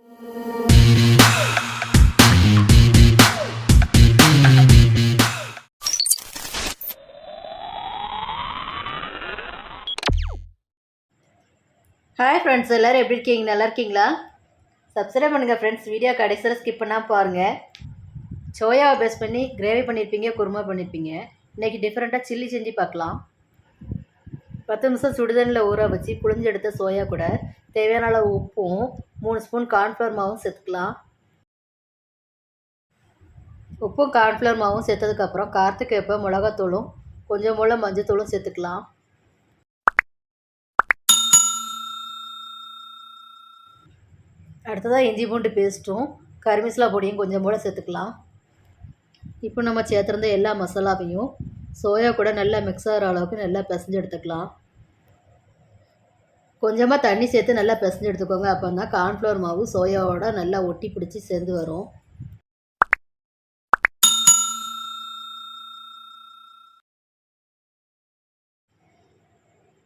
Hi friends, எல்லோரும் எப்படி இருக்கீங்க? நல்லா இருக்கீங்களா? சப்ஸ்கிரைப் பண்ணுங்கள் ஃப்ரெண்ட்ஸ். வீடியோ கடைசியில் ஸ்கிப் பண்ணால் பாருங்கள். சோயாவை பேஸ் பண்ணி கிரேவி பண்ணியிருப்பீங்க, குருமா பண்ணியிருப்பீங்க. இன்றைக்கி டிஃப்ரெண்ட்டாக சில்லி செஞ்சு பார்க்கலாம். 10 நிமிஷம் சுடுதண்ணில் ஊற வச்சு புழிஞ்சு எடுத்த சோயா கூட தேவையான அளவு உப்பும் 3 ஸ்பூன் கார்ன்ஃப்ளவர் மாவும் சேர்த்துக்கலாம். உப்பும் கார்ன்ஃப்ளவர் மாவும் சேர்த்ததுக்கப்புறம் காரத்துக்கு ஏற்ப மிளகாத்தூளும் கொஞ்சம் போல் மஞ்சத்தூளும் சேர்த்துக்கலாம். அடுத்ததாக இஞ்சி பூண்டு பேஸ்ட்டும் கறி மசாலா பொடியும் கொஞ்சம் போல் சேர்த்துக்கலாம். இப்போ நம்ம சேர்த்துருந்த எல்லா மசாலாவையும் சோயா கூட நல்லா மிக்ஸ் ஆகிற அளவுக்கு நல்லா பிசைஞ்சு எடுத்துக்கலாம். கொஞ்சமாக தண்ணி சேர்த்து நல்லா பிசைஞ்சு எடுத்துக்கோங்க. அப்போ தான் கார்ன்ஃப்ளவர் மாவு சோயாவோட நல்லா ஒட்டி பிடிச்சி சேர்ந்து வரும்.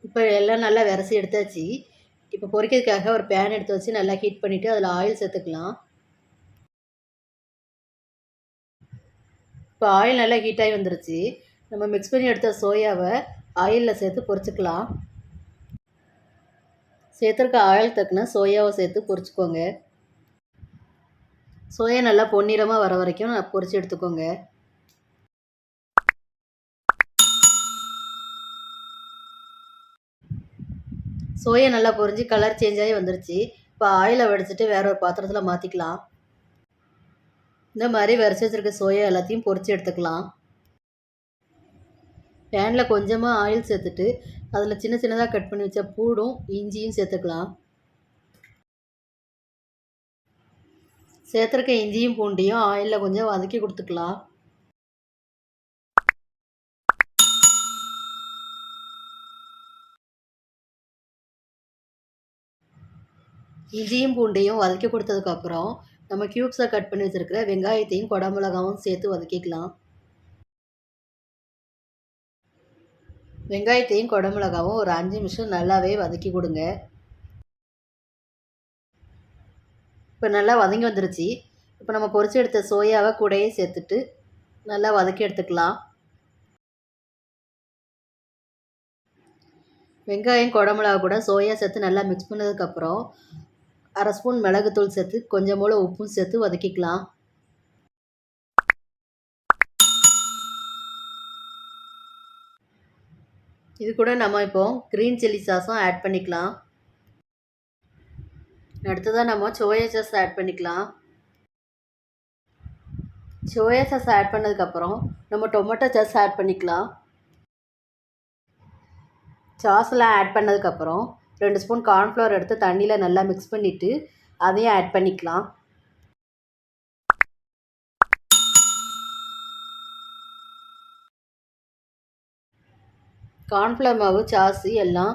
இப்போ எல்லாம் நல்லா விரசி எடுத்தாச்சு. இப்போ பொரிக்கிறதுக்காக ஒரு பேன் எடுத்து வச்சு நல்லா ஹீட் பண்ணிவிட்டு அதில் ஆயில் சேர்த்துக்கலாம். இப்போ ஆயில் நல்லா ஹீட் ஆகி வந்துருச்சு. நம்ம மிக்ஸ் பண்ணி எடுத்த சோயாவை ஆயிலில் சேர்த்து பொரிச்சுக்கலாம். சேர்த்துருக்க ஆயில் தக்குன சோயாவை சேர்த்து பொரிச்சுக்கோங்க. சோயா நல்லா பொன்னிறமாக வர வரைக்கும் பொரிச்சு எடுத்துக்கோங்க. சோயா நல்லா பொரிஞ்சு கலர் சேஞ்ச் ஆகி வந்துருச்சு. இப்போ ஆயிலை வடிச்சிட்டு வேற ஒரு பாத்திரத்தில் மாற்றிக்கலாம். இந்த மாதிரி வரிசை வச்சுருக்க சோயா எல்லாத்தையும் பொரித்து எடுத்துக்கலாம். பேனில் கொஞ்சமாக ஆயில் சேர்த்துட்டு அதில் சின்ன சின்னதாக கட் பண்ணி வச்ச பூடும் இஞ்சியும் சேர்த்துக்கலாம். சேர்த்துருக்க இஞ்சியும் பூண்டையும் ஆயிலில் கொஞ்சம் வதக்கி கொடுத்துக்கலாம். இஞ்சியும் பூண்டையும் வதக்கி கொடுத்ததுக்கப்புறம் நம்ம க்யூப்ஸாக கட் பண்ணி வச்சுருக்கிற வெங்காயத்தையும் குடமிளகாவும் சேர்த்து வதக்கிக்கலாம். வெங்காயத்தையும் குடமிளகாவும் ஒரு 5 நிமிஷம் நல்லாவே வதக்கி கொடுங்க. இப்போ நல்லா வதங்கி வந்துருச்சு. இப்போ நம்ம பொரிச்சு எடுத்த சோயாவை கூடையே சேர்த்துட்டு நல்லா வதக்கி எடுத்துக்கலாம். வெங்காயம் குடமிளகா கூட சோயா சேர்த்து நல்லா மிக்ஸ் பண்ணதுக்கப்புறம் 1/2 ஸ்பூன் மிளகுத்தூள் சேர்த்து கொஞ்சம் போல் உப்பும் சேர்த்து வதக்கிக்கலாம். இது கூட நம்ம இப்போ க்ரீன் சில்லி சாஸும் ஆட் பண்ணிக்கலாம். அடுத்ததாக நம்ம சோயா சாஸ் ஆட் பண்ணிக்கலாம். சோயா சாஸ் ஆட் பண்ணதுக்கப்புறம் நம்ம டொமேட்டோ சாஸ் ஆட் பண்ணிக்கலாம். சாஸ்லாம் ஆட் பண்ணதுக்கப்புறம் 2 ஸ்பூன் கார்ன்ஃப்ளவர் எடுத்து தண்ணியில் நல்லா மிக்ஸ் பண்ணிவிட்டு அதையும் ஆட் பண்ணிக்கலாம். கார்ன்ஃப்ளவர் மாவு சாஸு எல்லாம்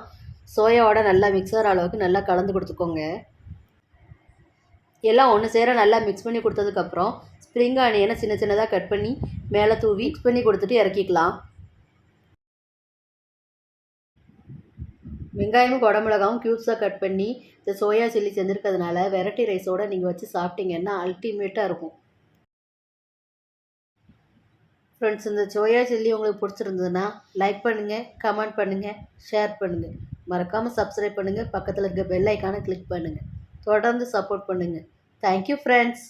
சோயாவோட நல்லா மிக்ஸ் ஆகிற அளவுக்கு நல்லா கலந்து கொடுத்துக்கோங்க. எல்லாம் ஒன்று சேர நல்லா மிக்ஸ் பண்ணி கொடுத்ததுக்கப்புறம் ஸ்ப்ரிங் ஆனியனை சின்ன சின்னதாக கட் பண்ணி மேலே தூவி மிக்ஸ் பண்ணி கொடுத்துட்டு இறக்கிக்கலாம். வெங்காயமும் குடமிளகாவும் க்யூப்ஸாக கட் பண்ணி இந்த சோயா சில்லி செஞ்சுருக்கிறதுனால வெரைட்டி ரைஸோடு நீங்கள் வச்சு சாப்பிட்டீங்கன்னா அல்டிமேட்டாக இருக்கும். ஃப்ரெண்ட்ஸ், இந்த சோயா சில்லி உங்களுக்கு பிடிச்சிருந்ததுன்னா லைக் பண்ணுங்கள், கமெண்ட் பண்ணுங்கள், ஷேர் பண்ணுங்கள். மறக்காமல் சப்ஸ்கிரைப் பண்ணுங்கள். பக்கத்தில் இருக்க பெல் ஐக்கானை கிளிக் பண்ணுங்கள். தொடர்ந்து சப்போர்ட் பண்ணுங்கள். Thank you friends.